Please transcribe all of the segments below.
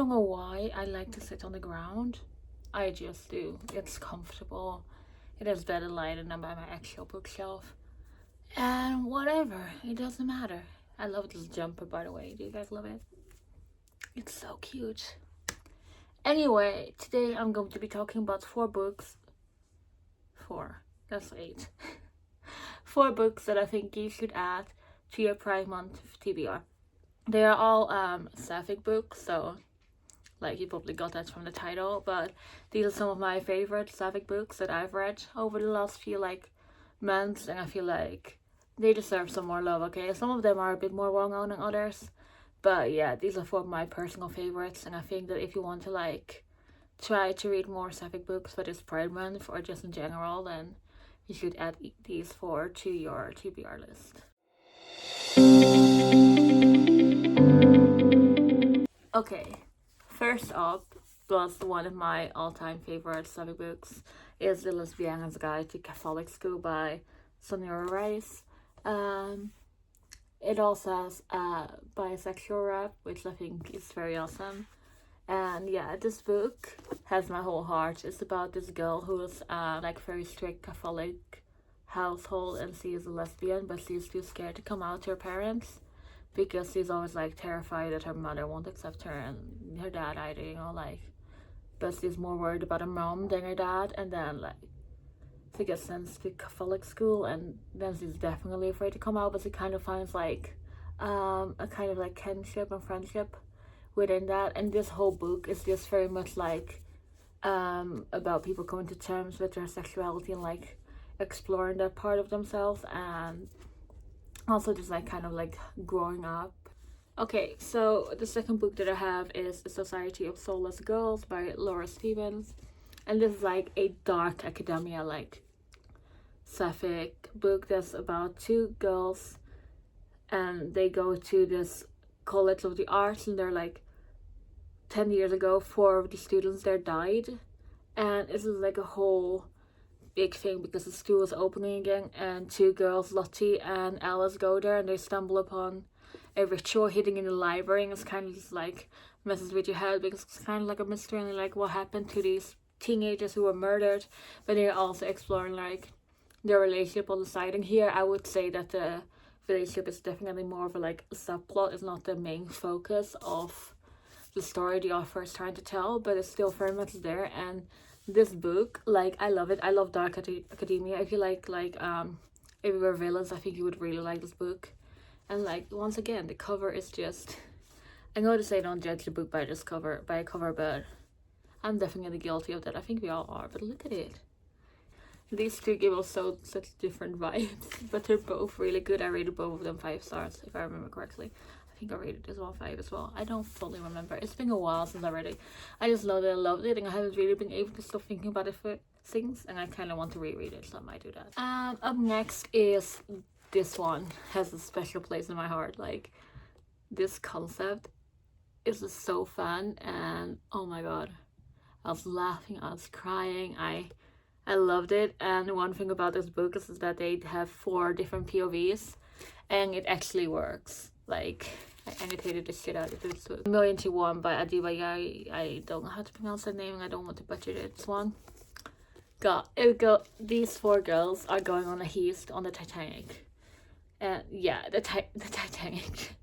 I don't know why I like to sit on the ground. I just do. It's comfortable. It is better lighted than by my actual bookshelf. And whatever, it doesn't matter. I love this jumper, by the way. Do you guys love it? It's so cute. Anyway, today I'm going to be talking about 4 books. 4. That's 8. 4 books that I think you should add to your Pride Month TBR. They are all sapphic books, so like you probably got that from the title, but these are some of my favorite sapphic books that I've read over the last few months, and I feel like they deserve some more love. Okay, some of them are a bit more well known than others, but yeah, these are 4 of my personal favorites, and I think that if you want to try to read more sapphic books for this Pride Month or just in general, then you should add these 4 to your TBR list. Okay, first up was one of my all-time favorite sapphic books is The Lesbianas Guide to Catholic School by Sonia Rice. It also has bisexual rap, which I think is very awesome. And yeah, this book has my whole heart. It's about this girl who is very strict Catholic household, and she is a lesbian, but she's too scared to come out to her parents because she's always terrified that her mother won't accept her and her dad either, but she's more worried about her mom than her dad. And then she gets sent to Catholic school, and then she's definitely afraid to come out, but she kind of finds a kind of kinship and friendship within that. And this whole book is just very much about people coming to terms with their sexuality and exploring that part of themselves, and also just growing up. Okay, so the second book that I have is The Society of Soulless Girls by Laura Stevens, and this is a dark academia sapphic book that's about 2 girls, and they go to this college of the arts, and they're 10 years ago 4 of the students there died, and this is a whole big thing because the school is opening again, and 2 girls, Lottie and Alice, go there, and they stumble upon a ritual hidden in the library, and it's kind of just messes with your head because it's kind of a mystery and what happened to these teenagers who were murdered, but they're also exploring their relationship on the side. And here I would say that the relationship is definitely more of a subplot. It's not the main focus of the story the author is trying to tell, but it's still very much there. And this book, I love it. I love dark academia. If you if you were villains, I think you would really like this book. And once again, the cover is just, I'm going to say don't judge the book by a cover, but I'm definitely guilty of that. I think we all are, but look at it. These 2 give us such different vibes, but they're both really good. I rated both of them 5 stars, if I remember correctly. I think I rated this one 5 as well. I don't fully remember. It's been a while since I read it. I just know that I loved it, and I haven't really been able to stop thinking about it for things, and I kind of want to reread it, so I might do that. Up next is this one. Has a special place in my heart. This concept is just so fun, and oh my god, I was laughing, I was crying, I loved it. And one thing about this book is that they have 4 different POVs, and it actually works. I annotated the shit out of this book. 1,000,001 by Adiba Yai. I don't know how to pronounce that name, and I don't want to butcher it. This one. These 4 girls are going on a heist on the Titanic. Yeah, the Titanic.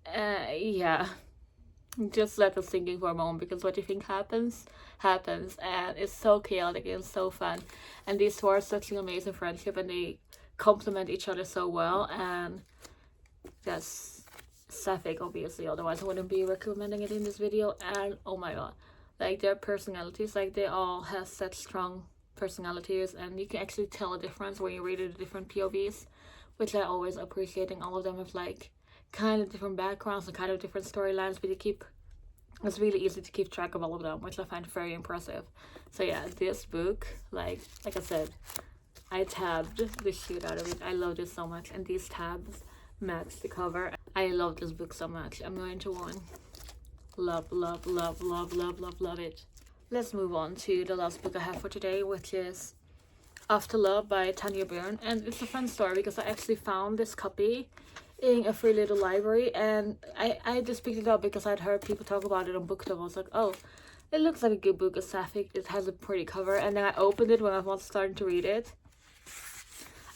Yeah. Just let us thinking for a moment, because what you think happens, and it's so chaotic and so fun. And these 4 are such an amazing friendship, and they complement each other so well, and that's sapphic, obviously, otherwise I wouldn't be recommending it in this video. And oh my god, their personalities, they all have such strong personalities, and you can actually tell a difference when you read the different POVs, which I always appreciating. All of them have kind of different backgrounds and kind of different storylines, but it's really easy to keep track of all of them, which I find very impressive. So yeah, this book, like I said, I tabbed the shit out of it. I love this so much, and these tabs match the cover. I love this book so much. I'm going to one. Love it. Let's move on to the last book I have for today, which is Afterlove by Tanya Byrne. And it's a fun story because I actually found this copy in a free little library, and I just picked it up because I'd heard people talk about it on booktube. I was like, oh, it looks like a good book, a sapphic. It has a pretty cover, and then I opened it when I was starting to read it.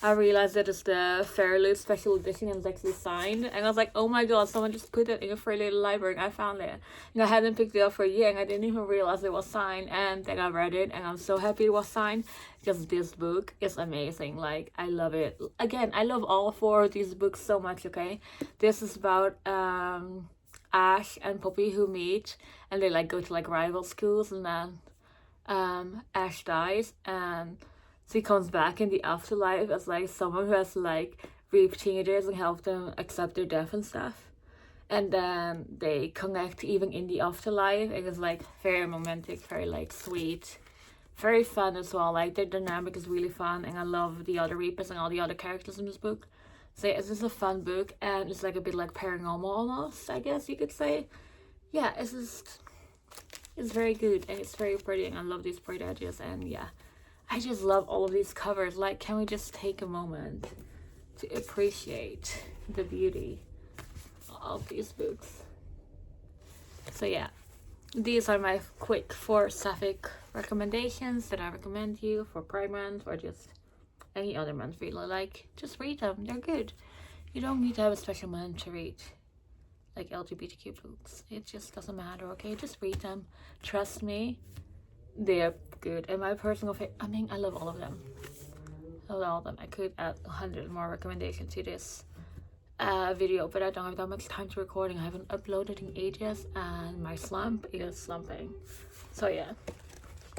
I realized that it's the Fairly special edition and it's actually signed, and I was like, oh my god, someone just put it in a free little library, and I found it. And I hadn't picked it up for a year, and I didn't even realize it was signed, and then I read it, and I'm so happy it was signed, because this book is amazing. Like, I love it. Again, I love all four of these books so much, okay? This is about Ash and Poppy who meet, and they like go to like rival schools, and then Ash dies, and she comes back in the afterlife as like someone who has like raped teenagers and helped them accept their death and stuff. And then they connect even in the afterlife. It is like very romantic, very like sweet, very fun as well. Like their dynamic is really fun, and I love the other Reapers and all the other characters in this book. So it's just a fun book, and it's like a bit like paranormal almost, I guess you could say. Yeah, it's very good, and it's very pretty, and I love these pretty edges, and yeah. I just love all of these covers. Like, can we just take a moment to appreciate the beauty of these books? So yeah, these are my quick 4 sapphic recommendations that I recommend you for Pride Month or just any other month really. Like, just read them. They're good. You don't need to have a special month to read like LGBTQ books. It just doesn't matter, okay? Just read them. Trust me. They're good, and my personal favorite, I mean, I love all of them. I love all of them. I could add 100 more recommendations to this video, but I don't have that much time to recording. I haven't uploaded in ages, and my slump is slumping. So yeah,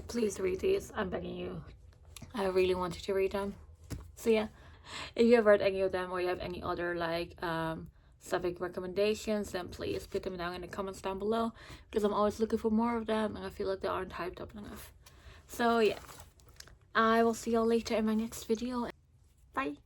please read these. I'm begging you. I really want you to read them. So yeah, if you have read any of them or you have any other like sapphic recommendations, then please put them down in the comments down below, because I'm always looking for more of them, and I feel like they aren't hyped up enough. So yeah, I will see y'all later in my next video. Bye.